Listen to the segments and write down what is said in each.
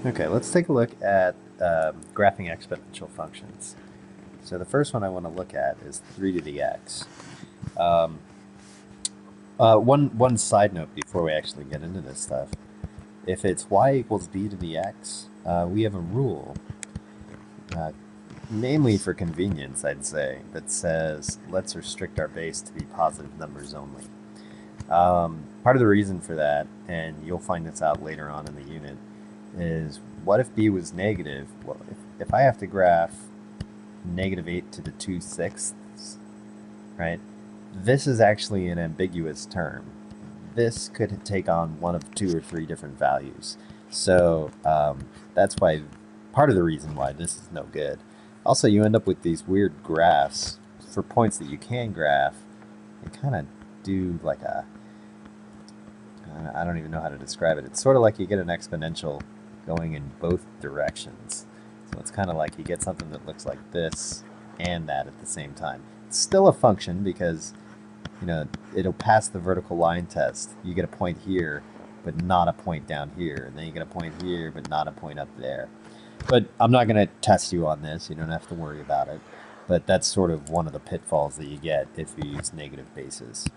Okay, let's take a look at graphing exponential functions. So the first one I want to look at is 3 to the x. Um, one side note before we actually get into this stuff. If it's y equals b to the x, we have a rule, uh, namely for convenience, I'd say, that says let's restrict our base to be positive numbers only. Part of the reason for that, and you'll find this out later on in the unit, is what if b was negative? Well, if I have to graph negative 8 to the 2/6, right, this is actually an ambiguous term. This could take on one of 2 or 3 different values. So that's why, part of the reason why this is no good. Also, you end up with these weird graphs for points that you can graph. They kind of do like a, I don't even know how to describe it. It's sort of like you get an exponential going in both directions. So it's kind of like you get something that looks like this and that at the same time. It's still a function because, you know, it'll pass the vertical line test. You get a point here, but not a point down here. And then you get a point here, but not a point up there. But I'm not going to test you on this. You don't have to worry about it. But that's sort of one of the pitfalls that you get if you use negative bases.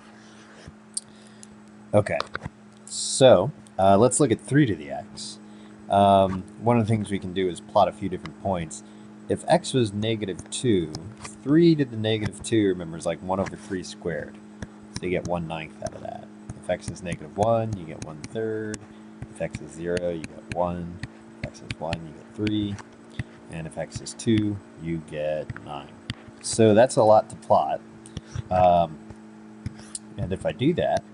Okay, so let's look at 3 to the x. One of the things we can do is plot a few different points. If x was negative 2, 3 to the negative 2, remember, is like 1 over 3 squared. So you get 1/9 out of that. If x is negative 1, you get 1/3. If x is 0, you get 1. If x is 1, you get 3. And if x is 2, you get 9. So that's a lot to plot. And if I do that,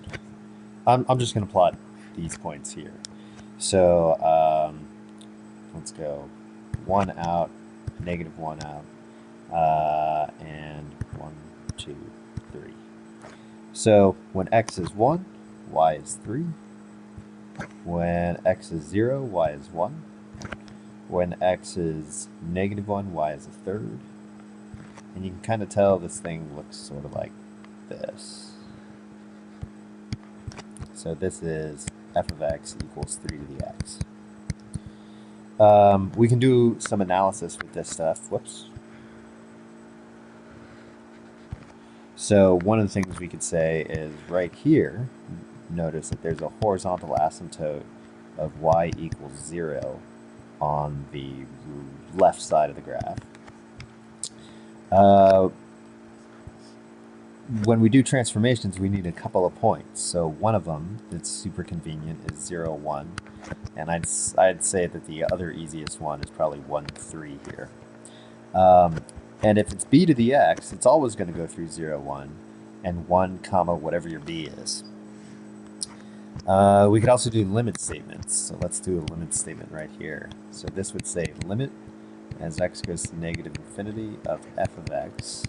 I'm just going to plot these points here. So let's go 1 out, negative 1 out, and 1, 2, 3. So when x is 1, y is 3. When x is 0, y is 1. When x is negative 1, y is a third. And you can kind of tell this thing looks sort of like this. So this is f of x equals 3 to the x. We can do some analysis with this stuff. Whoops. So one of the things we could say is right here, notice that there's a horizontal asymptote of y equals 0 on the left side of the graph. When we do transformations, we need a couple of points. So one of them that's super convenient is 0, 1. And I'd say that the other easiest one is probably 1, 3 here. And if it's b to the x, it's always going to go through 0, 1, and 1 comma whatever your b is. We could also do limit statements. So let's do a limit statement right here. So this would say limit as x goes to negative infinity of f of x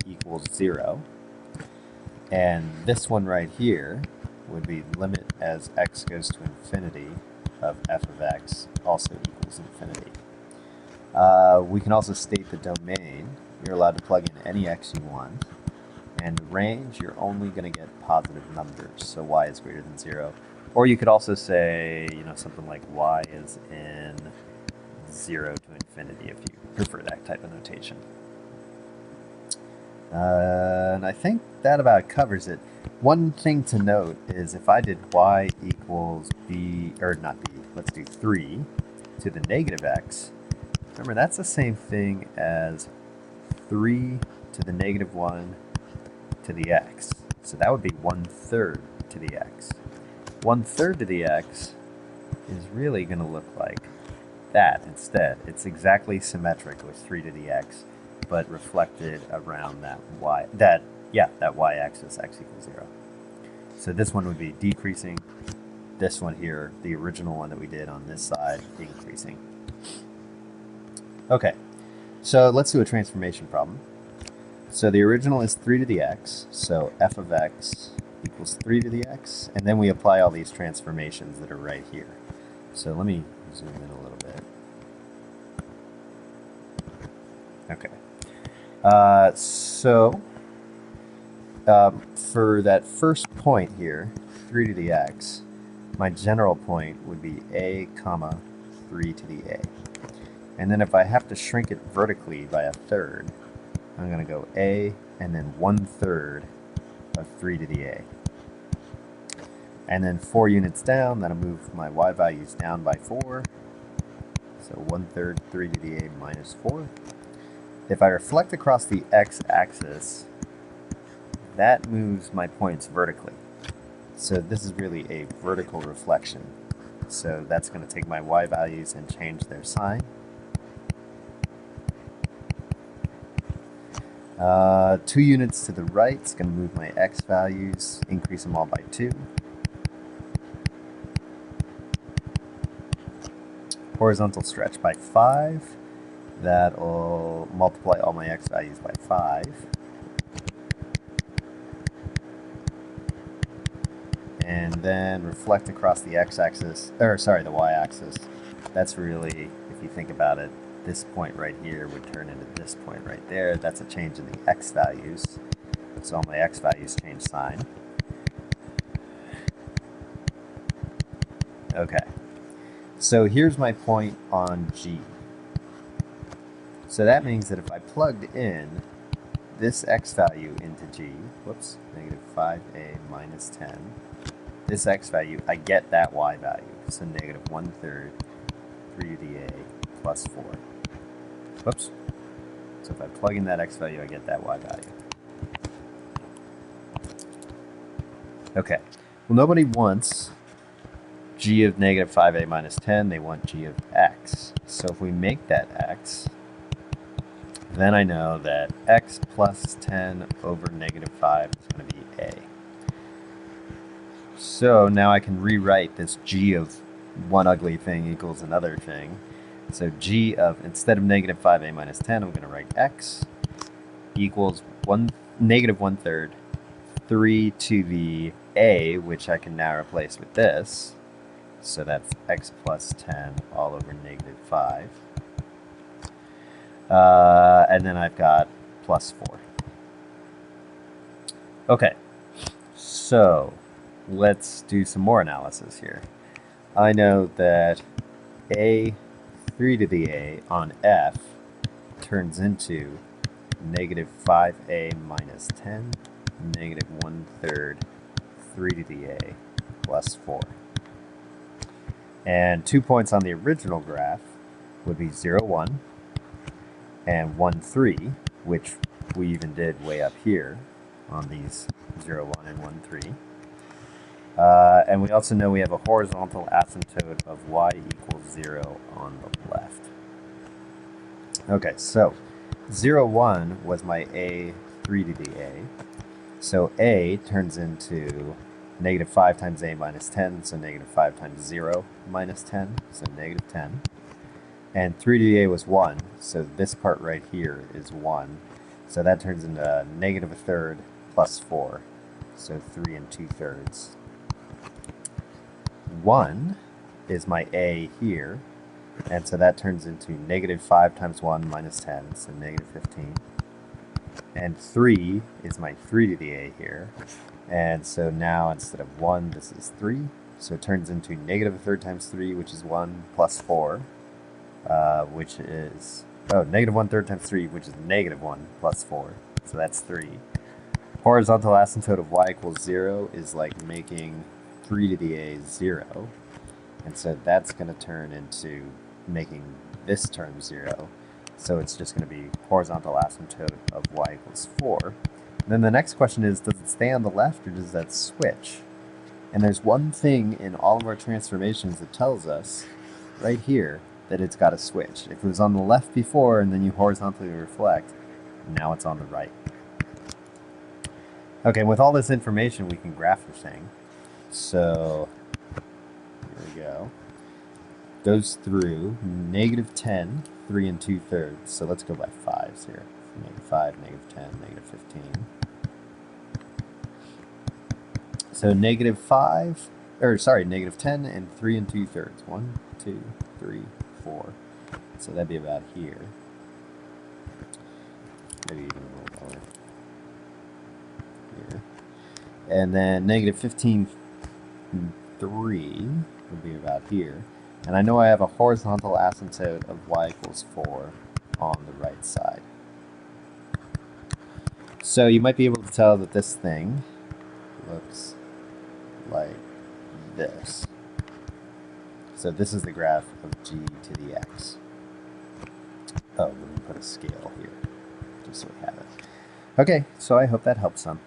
equals 0. And this one right here would be limit as x goes to infinity of f of x also equals infinity. We can also state the domain. You're allowed to plug in any x you want. And range, you're only going to get positive numbers, so y is greater than 0. Or you could also say, you know, something like y is in 0 to infinity if you prefer that type of notation. And I think that about covers it. One thing to note is if I did y equals b, or not b, let's do 3 to the negative x, remember that's the same thing as 3 to the negative 1 to the x. So that would be 1/3 to the x. 1/3 to the x is really going to look like that instead. It's exactly symmetric with 3 to the x, but reflected around that y-axis, x equals 0. So this one would be decreasing. This one here, the original one that we did on this side, increasing. Okay, so let's do a transformation problem. So the original is 3 to the x, so f of x equals 3 to the x, and then we apply all these transformations that are right here. So let me zoom in a little bit. Okay. For that first point here, 3 to the x, my general point would be a comma 3 to the a. And then if I have to shrink it vertically by a third, I'm going to go a and then 1/3 of 3 to the a. And then 4 units down, that'll move my y values down by 4. So 1/3 3 to the a minus 4. If I reflect across the x-axis, that moves my points vertically. So this is really a vertical reflection. So that's going to take my y values and change their sign. 2 units to the right is going to move my x values, increase them all by 2. Horizontal stretch by 5. That'll multiply all my x values by 5. And then reflect across the x-axis, or sorry, the y-axis. That's really, if you think about it, this point right here would turn into this point right there. That's a change in the x values. So all my x values change sign. Okay. So here's my point on G. So that means that if I plugged in this x value into G, whoops, negative 5a minus 10, this x value, I get that y value. So negative 1/3 3 to the a plus 4. Whoops. So if I plug in that x value, I get that y value. Okay. Well, nobody wants g of negative 5a minus 10. They want g of x. So if we make that x, then I know that x plus 10 over negative 5 is going to be a. So now I can rewrite this g of one ugly thing equals another thing. So g of, instead of negative 5a minus 10, I'm going to write x equals negative 1/3 3 to the a, which I can now replace with this. So that's x plus 10 all over negative 5. And then I've got plus 4. Okay, so let's do some more analysis here. I know that a 3 to the a on f turns into negative 5a minus 10, negative 1/3 3 to the a plus 4. And 2 points on the original graph would be 0, 1, and 1, 3, which we even did way up here on these 0, 1, and 1, 3. And we also know we have a horizontal asymptote of y equals 0 on the left. Okay, so 0, 1 was my a 3 to the a. So a turns into negative 5 times a minus 10, so negative 5 times 0 minus 10, so negative 10. And 3 to the a was 1, so this part right here is 1. So that turns into negative 1/3 plus 4, so 3 2/3. 1 is my a here, and so that turns into negative 5 times 1 minus 10, so negative 15. And 3 is my 3 to the a here, and so now instead of 1, this is 3, so it turns into negative 1/3 times 3, which is 1, plus 4, which is, negative 1/3 times 3, which is negative 1 plus 4, so that's 3. Horizontal asymptote of y equals 0 is like making 3 to the a 0, and so that's going to turn into making this term 0, so it's just going to be horizontal asymptote of y equals 4. And then the next question is, does it stay on the left or does that switch? And there's one thing in all of our transformations that tells us right here that it's got to switch. If it was on the left before and then you horizontally reflect, now it's on the right. Okay, with all this information, we can graph the thing. So here we go. Goes through negative 10, 3 2/3. So let's go by 5s here. Negative 5, negative 10, negative 15. So negative 10 and 3 2/3. 1, 2, 3, 4. So that'd be about here. Maybe even a little lower. Here. And then negative 15, 3 would be about here. And I know I have a horizontal asymptote of y equals 4 on the right side. So you might be able to tell that this thing looks like this. So this is the graph of g to the x. Oh, let me put a scale here, just so we have it. Okay, so I hope that helps some.